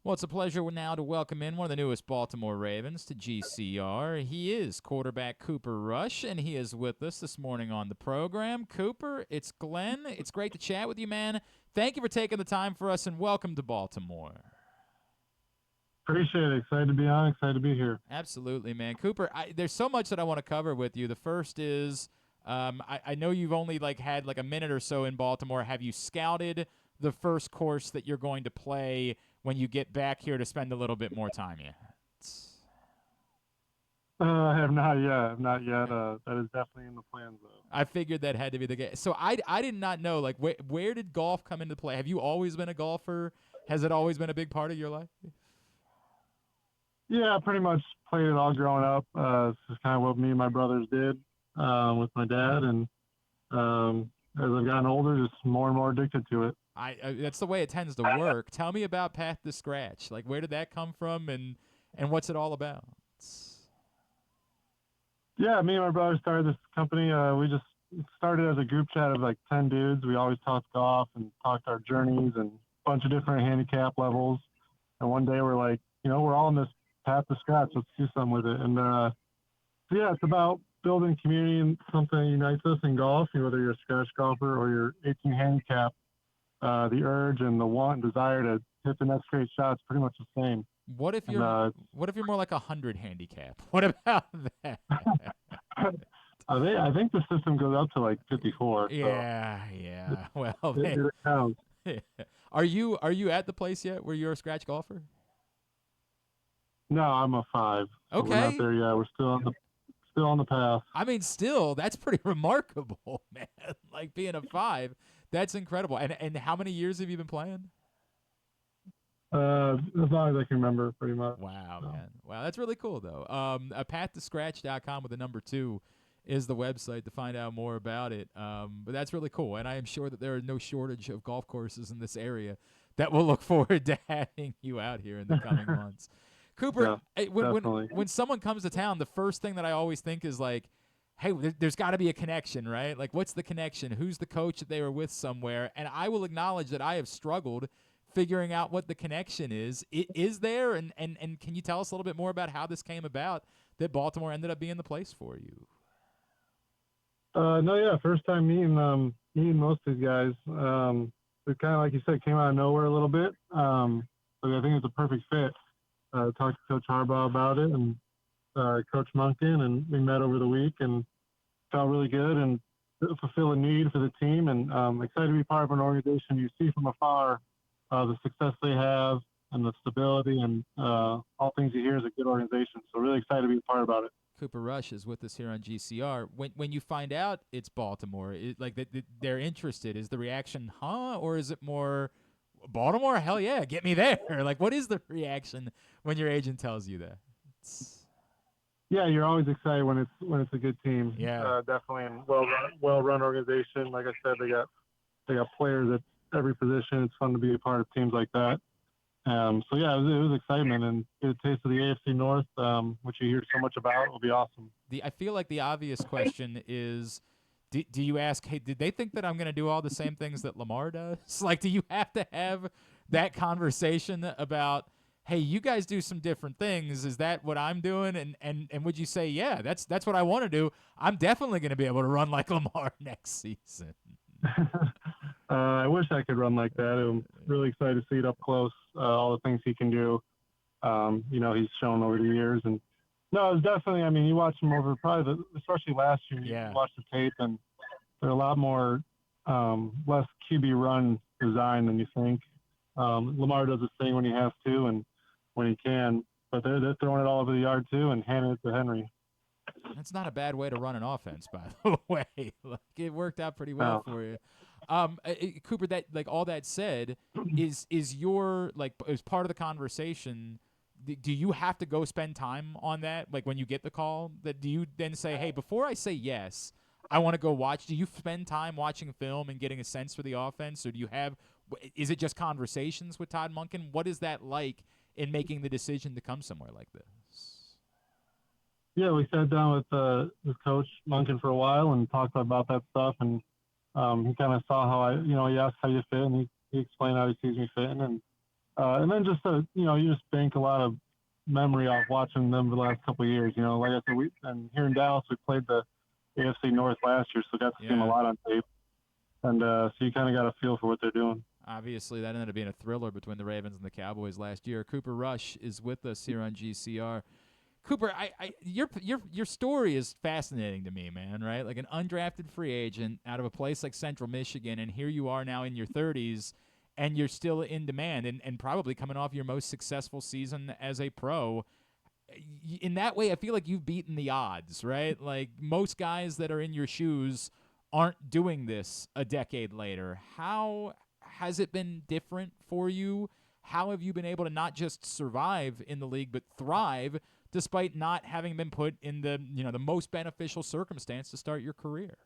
Well, it's a pleasure now to welcome in one of the newest Baltimore Ravens to GCR. He is quarterback Cooper Rush, and he is with us this morning on the program. Cooper, it's Glenn. It's great to chat with you, man. Thank you for taking the time for us, and welcome to Baltimore. Appreciate it. Excited to be on. Excited to be here. Absolutely, man. Cooper, there's so much that I want to cover with you. The first is I know you've only had a minute or so in Baltimore. Have you scouted the first course that you're going to play when you get back here to spend a little bit more time yet? I have not yet. Not yet. That is definitely in the plans, though. I figured that had to be the case. So I did not know, where did golf come into play? Have you always been a golfer? Has it always been a big part of your life? Yeah, I pretty much played it all growing up. This is kind of what me and my brothers did with my dad, and as I've gotten older, just more and more addicted to it. That's the way it tends to work. Tell me about Path to Scratch. Where did that come from, and what's it all about? Yeah, me and my brother started this company. We just started as a group chat of 10 dudes. We always talked golf and talked our journeys and a bunch of different handicap levels. And one day we're like, we're all in this path to scratch. Let's do something with it. And so yeah, it's about building community and something that unites us in golf. Whether you're a scratch golfer or you're 18 handicap, the urge and the want and desire to hit the next great shot is pretty much the same. What if And you're more like 100 handicap? What about that? I think the system goes up to 54. Yeah, So yeah. Well, it counts. Are you at the place yet where you're a scratch golfer? No, I'm a 5. So we're not Okay. there yet. We're still on the path. I mean, still, that's pretty remarkable, man. Being a 5, that's incredible. And how many years have you been playing? As long as I can remember, pretty much. Wow, man. Wow, that's really cool, though. Pathtoscratch.com with the number 2 is the website to find out more about it. But that's really cool, and I am sure that there are no shortage of golf courses in this area that will look forward to having you out here in the coming months. Cooper, Yeah, definitely. when someone comes to town, the first thing that I always think is hey, there's got to be a connection, right? What's the connection? Who's the coach that they were with somewhere? And I will acknowledge that I have struggled figuring out what the connection is. Is there? And can you tell us a little bit more about how this came about that Baltimore ended up being the place for you? No, yeah, first time meeting most of these guys. It kind of, like you said, came out of nowhere a little bit. But I think it's a perfect fit. Talked to Coach Harbaugh about it and Coach Monken, and we met over the week and felt really good and fulfill a need for the team. And excited to be part of an organization you see from afar the success they have and the stability and all things you hear is a good organization. So really excited to be a part about it. Cooper Rush is with us here on GCR. When you find out it's Baltimore, they're interested, is the reaction, huh? Or is it more Baltimore? Hell yeah, get me there. What is the reaction when your agent tells you that? Yeah, you're always excited when it's a good team. Yeah, Definitely, and well run organization. Like I said, they got players at every position. It's fun to be a part of teams like that. So yeah, it was excitement and get a taste of the AFC North, which you hear so much about. Will be awesome. I feel like the obvious question is, do you ask, hey, did they think that I'm going to do all the same things that Lamar does? Do you have to have that conversation about, hey, you guys do some different things. Is that what I'm doing? And would you say, yeah, that's what I want to do. I'm definitely going to be able to run like Lamar next season. I wish I could run like that. I'm really excited to see it up close. All the things he can do. He's shown over the years, and no, it's definitely. I mean, you watch him over especially last year. Yeah. You watch the tape, and they're a lot more less QB run design than you think. Lamar does his thing when he has to and when he can, but they're throwing it all over the yard too and handing it to Henry. That's not a bad way to run an offense, by the way. It worked out pretty well for you. Cooper, that all that said, is your as part of the conversation, do you have to go spend time on that? When you get the call, that do you then say, hey, before I say yes, I want to go watch? Do you spend time watching film and getting a sense for the offense, or is it just conversations with Todd Monken? What is that like in making the decision to come somewhere like this? Yeah, we sat down with Coach Monken for a while and talked about that stuff, and he kind of saw how he asked how you fit, and he explained how he sees me fitting, and And then just you just bank a lot of memory off watching them the last couple of years. Like I said, and here in Dallas we played the AFC North last year, so got to see them a Yeah. lot on tape, and so you kind of got a feel for what they're doing. Obviously, that ended up being a thriller between the Ravens and the Cowboys last year. Cooper Rush is with us here on GCR. Cooper, your story is fascinating to me, man. Right, like an undrafted free agent out of a place like Central Michigan, and here you are now in your 30s, and you're still in demand, and probably coming off your most successful season as a pro. In that way, I feel like you've beaten the odds, right? Like most guys that are in your shoes aren't doing this a decade later. How has it been different for you? How have you been able to not just survive in the league but thrive despite not having been put in the most beneficial circumstance to start your career?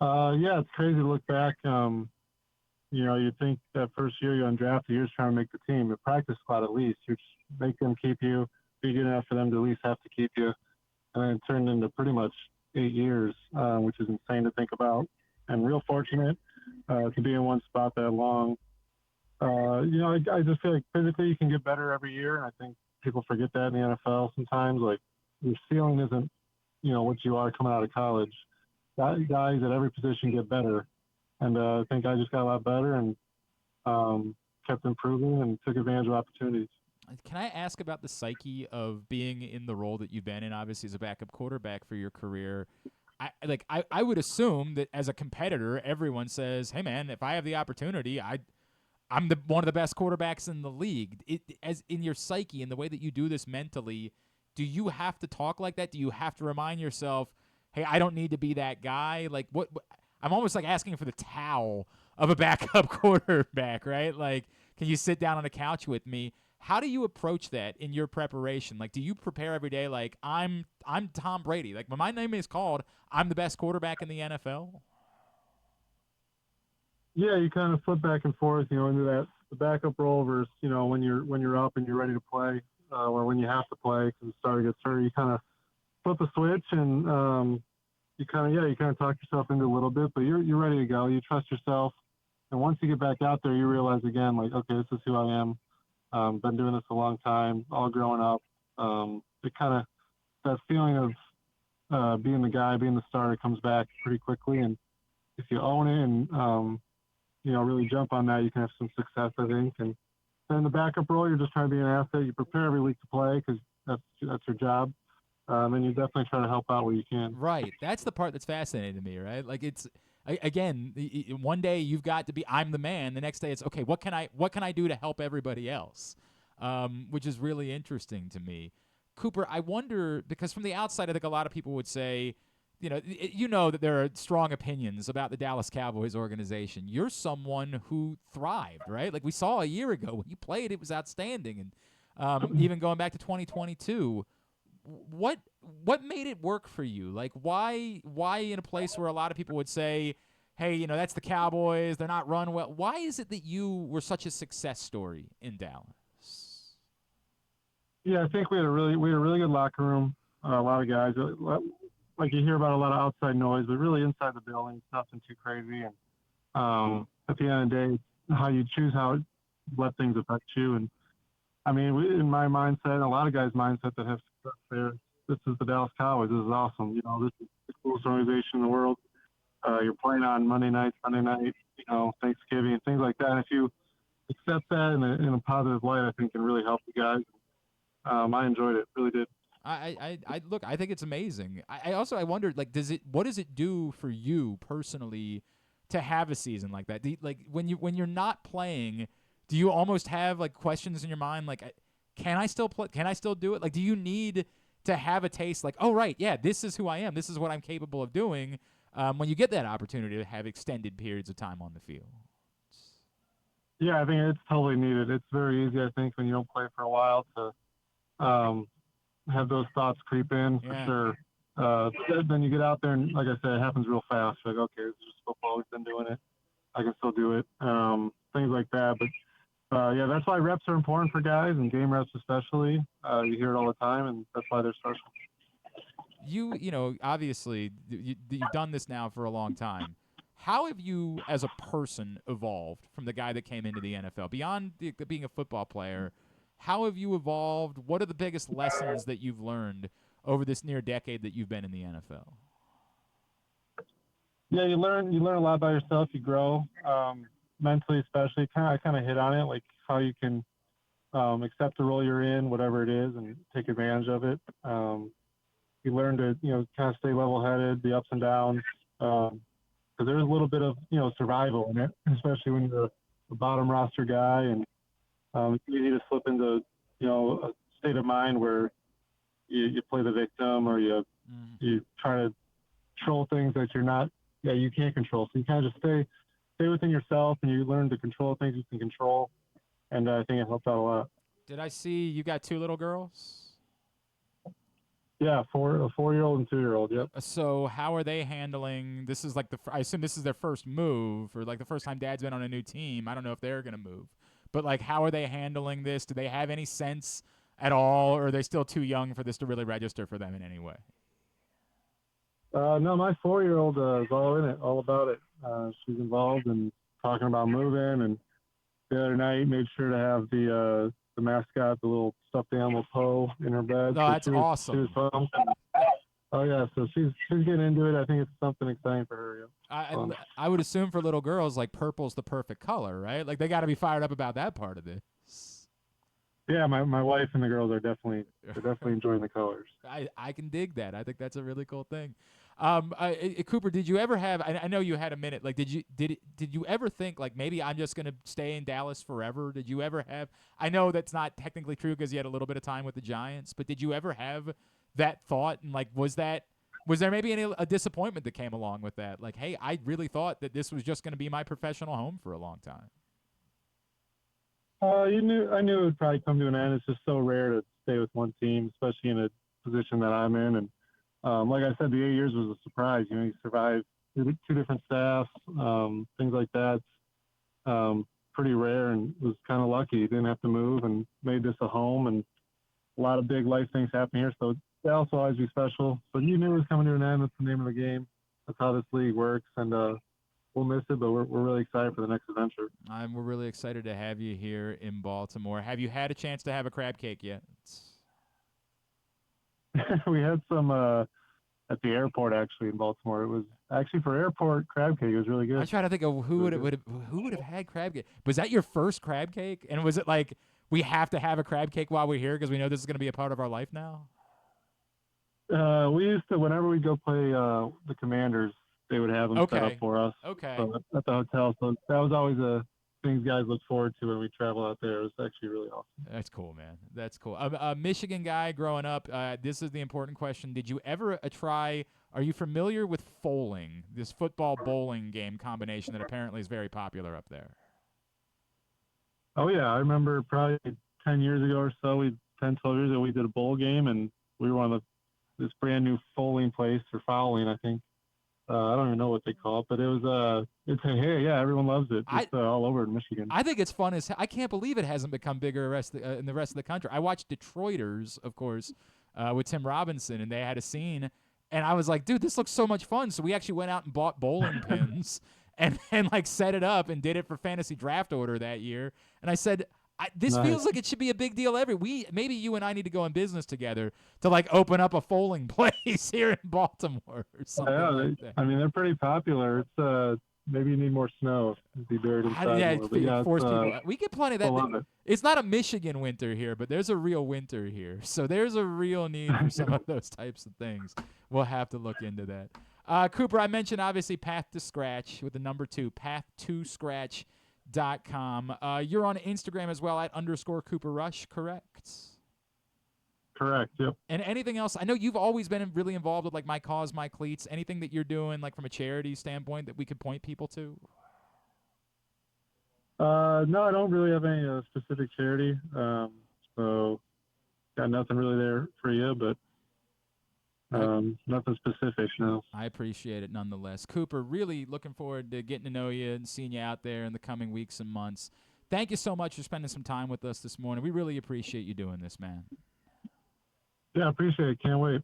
Yeah, it's crazy to look back. You think that first year you're undrafted, you're just trying to make the team. The practice squad at least, you just make them keep you, be good enough for them to at least have to keep you. And then it turned into pretty much 8 years, which is insane to think about. And real fortunate to be in one spot that long. I just feel like physically you can get better every year, and I think people forget that in the NFL sometimes. Like your ceiling isn't, what you are coming out of college. Guys at every position get better, and I think I just got a lot better and kept improving and took advantage of opportunities. Can I ask about the psyche of being in the role that you've been in, obviously as a backup quarterback for your career? I would assume that as a competitor, everyone says, "Hey man, if I have the opportunity, I'm the one of the best quarterbacks in the league." As in your psyche and the way that you do this mentally, do you have to talk like that? Do you have to remind yourself, "Hey, I don't need to be that guy"? Like I'm almost like asking for the towel of a backup quarterback, right? Like, can you sit down on a couch with me? How do you approach that in your preparation? Like, do you prepare every day like I'm Tom Brady? Like when my name is called, I'm the best quarterback in the NFL? Yeah, you kind of flip back and forth, into that the backup role versus when you're up and you're ready to play, or when you have to play because the starter gets hurt. You kind of flip a switch and you kind of talk yourself into a little bit, but you're ready to go. You trust yourself, and once you get back out there, you realize again like, okay, this is who I am. Been doing this a long time, all growing up. It kind of that feeling of being the guy, being the starter comes back pretty quickly, and if you own it and really jump on that, you can have some success, I think. And then the backup role, you're just trying to be an asset. You prepare every week to play because that's your job, and you definitely try to help out where you can. Right. That's the part that's fascinating to me, right? Like it's again, one day you've got to be I'm the man, the next day it's okay, what can I do to help everybody else? Which is really interesting to me. Cooper, I wonder because from the outside I think a lot of people would say, that there are strong opinions about the Dallas Cowboys organization. You're someone who thrived, right? Like we saw a year ago when you played, it was outstanding, and even going back to 2022, what made it work for you? Like why in a place where a lot of people would say, "Hey, that's the Cowboys, they're not run well." Why is it that you were such a success story in Dallas? Yeah, I think we had a really good locker room. A lot of guys, like you hear about a lot of outside noise, but really inside the building, it's nothing too crazy. And at the end of the day, how you choose how let things affect you. And I mean, in my mindset, a lot of guys' mindset that have success there, this is the Dallas Cowboys. This is awesome. This is the coolest organization in the world. You're playing on Monday nights, Sunday night, Thanksgiving, things like that. And if you accept that in a positive light, I think can really help you guys. I enjoyed it, really did. I look. I think it's amazing. I wondered, like, what does it do for you personally to have a season like that? Like when you're not playing, do you almost have like questions in your mind, like, can I still play? Can I still do it? Like, do you need to have a taste, like, oh right, yeah, this is who I am. This is what I'm capable of doing. When you get that opportunity to have extended periods of time on the field. Yeah, I think it's totally needed. It's very easy, I think, when you don't play for a while to have those thoughts creep in for Yeah. sure. Then you get out there and, like I said, it happens real fast. You're like, okay, this is just football. We've been doing it. I can still do it. Things like that. But yeah, that's why reps are important for guys and game reps especially. You hear it all the time, and that's why they're special. Obviously you've done this now for a long time. How have you, as a person, evolved from the guy that came into the NFL? Beyond being a football player, how have you evolved? What are the biggest lessons that you've learned over this near decade that you've been in the NFL? Yeah, you learn a lot about yourself. You grow mentally, especially. I kind of hit on it, like how you can accept the role you're in, whatever it is, and take advantage of it. You learn to kind of stay level-headed, the ups and downs, because there's a little bit of survival in it, especially when you're a bottom roster guy, and it's easy to slip into a state of mind where you play the victim, or you try to control things that you can't control. So you kind of just stay within yourself, and you learn to control things you can control. And I think it helped out a lot. Did I see you got 2 little girls? Yeah, a 4-year-old and 2-year-old. Yep. So how are they handling? This is like I assume this is their first move, or like the first time Dad's been on a new team. I don't know if they're gonna move, but like, how are they handling this? Do they have any sense at all, or are they still too young for this to really register for them in any way? No, my 4-year-old is all in it, all about it. She's involved in talking about moving, and the other night made sure to have the mascot, the little stuffed animal Poe, in her bed. Oh, that's awesome. She was pumped. Oh yeah, so she's getting into it. I think it's something exciting for her. Yeah. I would assume for little girls, like, purple's the perfect color, right? Like, they got to be fired up about that part of this. Yeah, my wife and the girls are definitely enjoying the colors. I can dig that. I think that's a really cool thing. Cooper, did you ever have? I know you had a minute. Like, did you ever think, like, maybe I'm just gonna stay in Dallas forever? Did you ever have? I know that's not technically true because you had a little bit of time with the Giants, but did you ever have that thought? And like, was there maybe a disappointment that came along with that? Like, hey, I really thought that this was just gonna be my professional home for a long time. I knew it would probably come to an end. It's just so rare to stay with one team, especially in a position that I'm in. And like I said, the 8 years was a surprise. You survived 2 different staffs, things like that. Pretty rare, and was kind of lucky. You didn't have to move and made this a home, and a lot of big life things happen here. So Dallas will always be special. But you knew it was coming to an end. That's the name of the game. That's how this league works, and we'll miss it, but we're really excited for the next adventure. We're really excited to have you here in Baltimore. Have you had a chance to have a crab cake yet? We had some at the airport, actually, in Baltimore. It was actually, for airport crab cake. It was really good. I try to think of who would have had crab cake. Was that your first crab cake? And was it like, we have to have a crab cake while we're here because we know this is going to be a part of our life now? We used to, whenever we go play the Commanders, they would have them set up for us. Okay. So at the hotel. So that was always a things guys look forward to when we travel out there. It was actually really awesome. That's cool, man. That's cool. A Michigan guy growing up, this is the important question. Did you ever try, are you familiar with foaling, this football bowling game combination that apparently is very popular up there? Oh, yeah. I remember probably 10 years ago or so, 10, 12 years ago, we did a bowl game, and we were on this brand new foaling place, or fouling, I think. I don't even know what they call it, but it was everyone loves it. It's all over in Michigan. I think it's fun I can't believe it hasn't become bigger in the rest of the country. I watched Detroiters, of course, with Tim Robinson, and they had a scene, and I was like, dude, this looks so much fun. So we actually went out and bought bowling pins and like set it up and did it for fantasy draft order that year. And I said, this feels like it should be a big deal maybe you and I need to go in business together to like open up a foaling place here in Baltimore or something like that. I mean, they're pretty popular. It's maybe you need more snow to be buried inside more. Force people. We get plenty of that. It's not a Michigan winter here, but there's a real winter here. So there's a real need for some of those types of things. We'll have to look into that. Cooper, I mentioned obviously Path to Scratch with the number 2, path2scratch.com. You're on Instagram as well at _Cooper Rush, correct? Correct, yep. And anything else? I know you've always been really involved with like My Cause, My Cleats. Anything that you're doing like from a charity standpoint that we could point people to? No, I don't really have any specific charity. So got nothing really there for you, but nothing specific, no. I appreciate it nonetheless. Cooper, really looking forward to getting to know you and seeing you out there in the coming weeks and months. Thank you so much for spending some time with us this morning. We really appreciate you doing this, man. Yeah, I appreciate it. Can't wait.